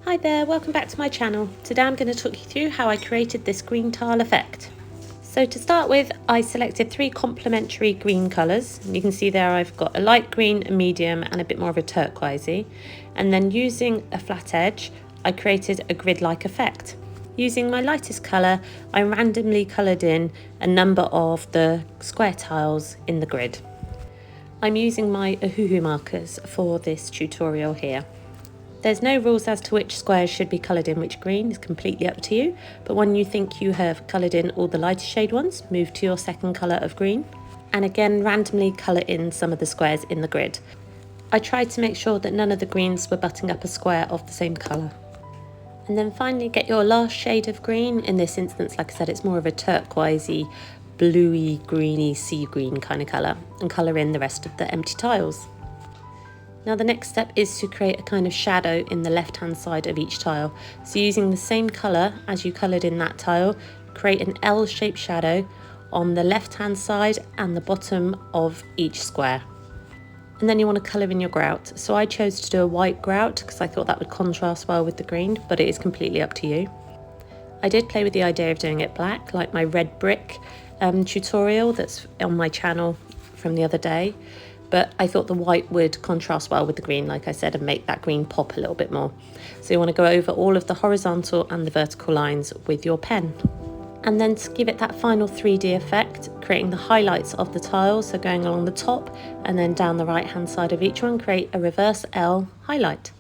Hi there, welcome back to my channel. Today I'm going to talk you through how I created this green tile effect. So to start with, I selected 3 complementary green colours. You can see there I've got a light green, a medium and a bit more of a turquoisey. And then using a flat edge, I created a grid-like effect. Using my lightest colour, I randomly coloured in a number of the square tiles in the grid. I'm using my Ohuhu markers for this tutorial here. There's no rules as to which squares should be coloured in which green, it's completely up to you, but when you think you have coloured in all the lighter shade ones, move to your second colour of green, and again randomly colour in some of the squares in the grid. I tried to make sure that none of the greens were butting up a square of the same colour. And then finally get your last shade of green. In this instance, like I said, it's more of a turquoisey, bluey, greeny, sea green kind of colour, and colour in the rest of the empty tiles. Now the next step is to create a kind of shadow in the left hand side of each tile. So using the same colour as you coloured in that tile, create an L-shaped shadow on the left hand side and the bottom of each square. And then you want to colour in your grout. So I chose to do a white grout because I thought that would contrast well with the green, but it is completely up to you. I did play with the idea of doing it black, like my red brick tutorial that's on my channel from the other day. But I thought the white would contrast well with the green, like I said, and make that green pop a little bit more. So you want to go over all of the horizontal and the vertical lines with your pen. And then to give it that final 3D effect, creating the highlights of the tiles, so going along the top and then down the right hand side of each one, create a reverse L highlight.